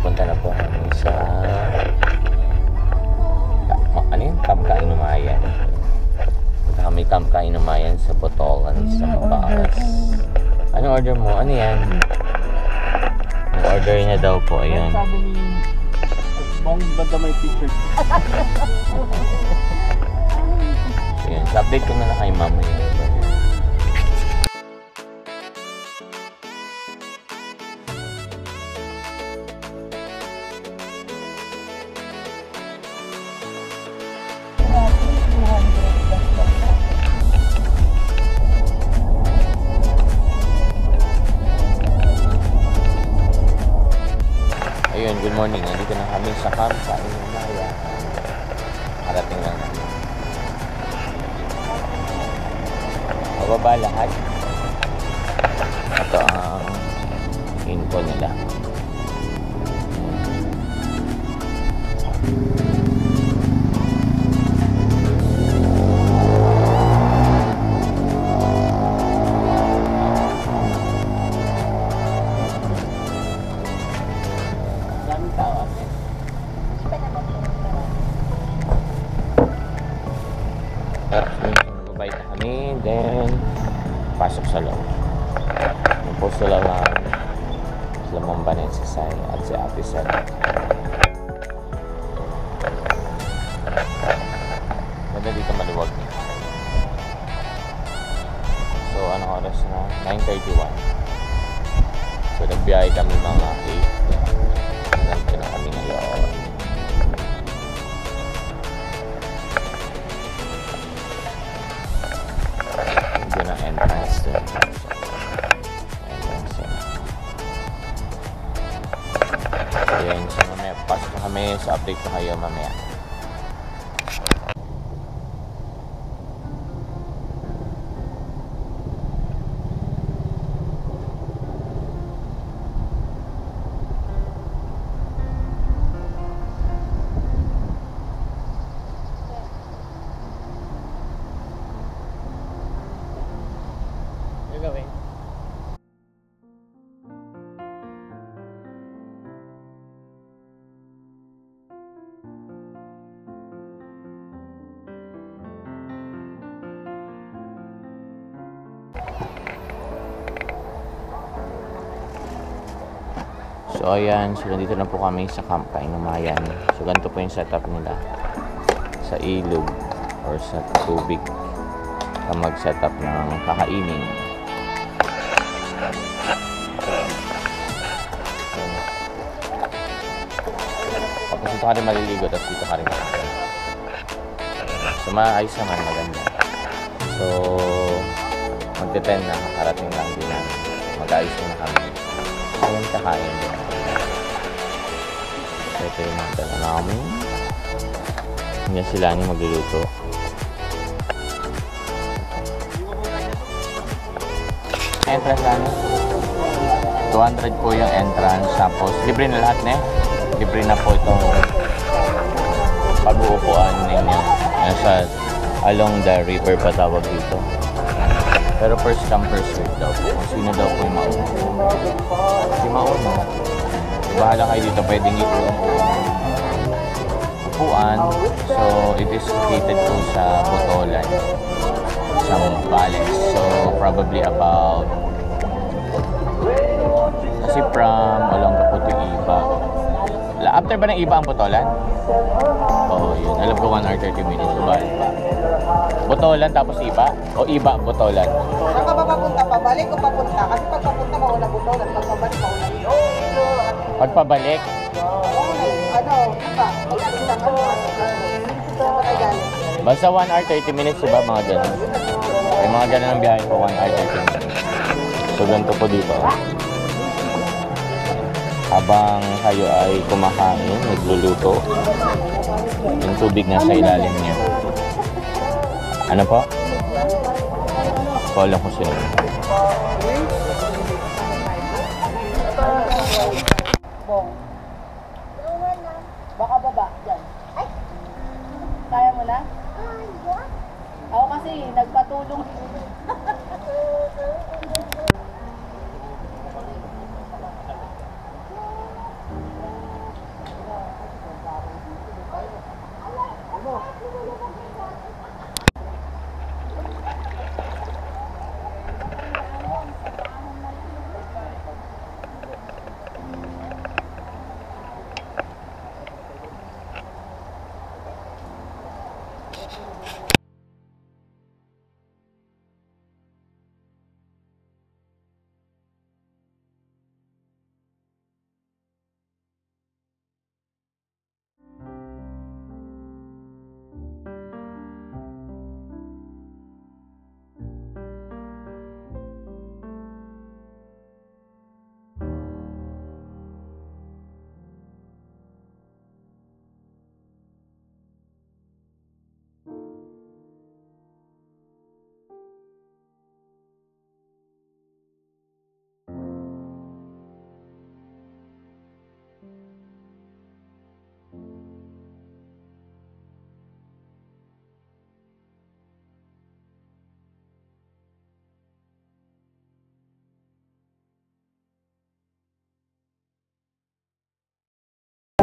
papunta na po kami sa ano yun? Camp Kainumayan. Punta kami Camp Kainumayan sa Botolan, sa Mabaas. Anong order mo? Ano yan? Ang order niya daw po, ayan. Sabi ni Bong, banda may t-shirt. Ayan, update ko na lang kay mama yun. Ayun, good morning. Nandito na kami sa Camp Kainumayan. Harating lang namin. Bababa lahat. Ito ang info nila. Magbabay na kami, then pasok sa loob. Yung po sila Ma'am Vanessa Sai at si Ate Sara. Ganda dito, maluwag. So anong oras na? 9:31. So nagbiyahe kami mga 8. Nandito na kami ngayon. Entrance to entrance yun. Ayan, so mamaya pasok na kami, so update ko kayo mamaya. Gagawin. So ayan, so nandito na po kami sa Camp Kainumayan. So ganito po yung setup nila sa ilog or sa tubig na mag-setup ng kakainin. Tapos dito ka rin maliligo, tapos dito ka rin makakain. So maayos naman, maganda. So magte-10 na, makarating lang din namin. Mag-ayos na kami. Ayan, kakain din. So ito yung mga dala namin. Hindi sila niya magluluto. Entrance ano? 200 po yung entrance. Tapos libre na lahat na eh. Libre na po itong pag-uupuan ninyo. Nasa along the river pa tawag dito. Pero first come first serve daw po. Kung sino daw po yung mauna. Si mauna. Bahala kayo dito. Pwedeng ito upuan. So it is located po sa Botolan, sa Bales. So probably about kasi from Olongapo to Iba. After ba ng Iba ang Botolan? Oo, yun. Alam ko 1 hour 30 minutes. So, Botolan tapos Iba? O Iba, Botolan? Saan ka ba papunta? Pabalik o papunta? Kasi pag papunta, mauna Botolan. Pag pabalik, mauna Iba. Pagpabalik? Ano? Iba? Pag-alisang ano? Basta 1 hour 30 minutes, diba? Mga ganun. May mga ganun ang biyahe ko, 1 hour 30 minutes. So, ganito po dito. Habang kayo ay kumakain, nagluluto, yung tubig na sa ilalim niya. Ano po? Follow ko sila. Bong. Baka baba, dyan. Kaya mo na? Ako kasi, nagpatulong.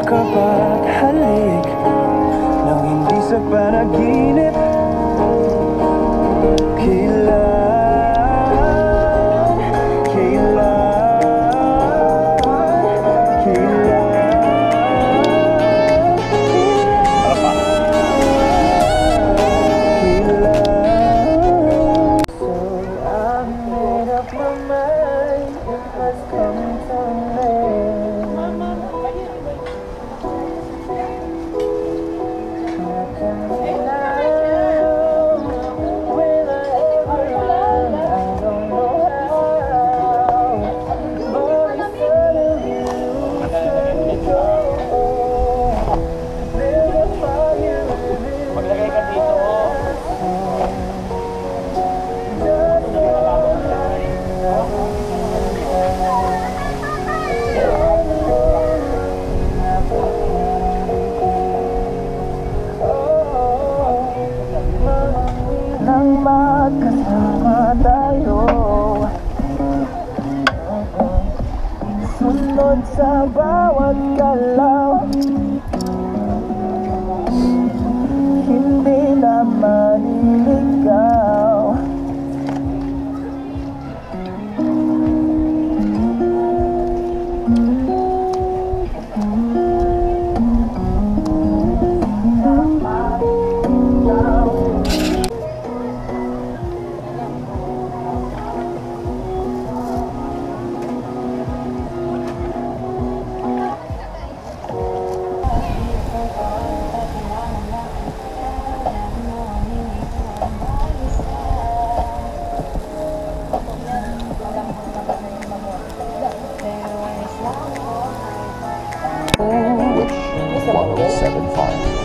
Kapaghalik nang hindi sa panaginip. Magkasama tayo, sunod sa bawat galaw, hindi na maliligaw. Which 107.5.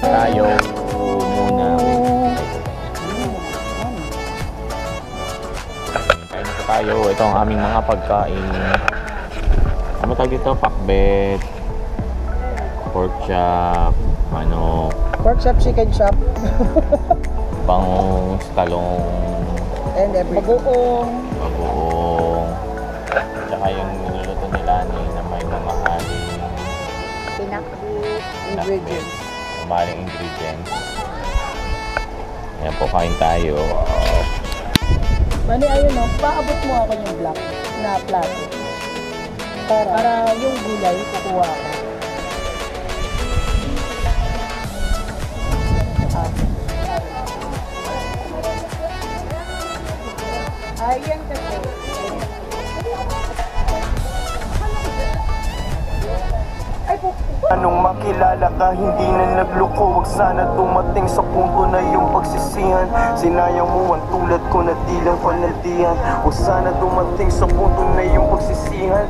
Tayo muna. Kain na tayo. Ito ang aming mga pagkain. Ano tawag dito? Pakbet, pork chop, Workshop, chicken shop, bangus, talong, and everything. bagoong, tsaka yung niluluto nila na may mamahaling Ingredients. mamahaling ingredients. Ayan po, kain tayo. Mani, ayun o, paabot mo ako yung black na plato. Para yung gulay, kukuha ko. Ayan kasi. Ay po. Anong makilala ka, hindi na nagloko. Huwag sana dumating sa punto na yung pagsisihan. Sinayang mo ang tulad ko na di lang panaldihan. Huwag sana dumating sa punto na yung pagsisihan.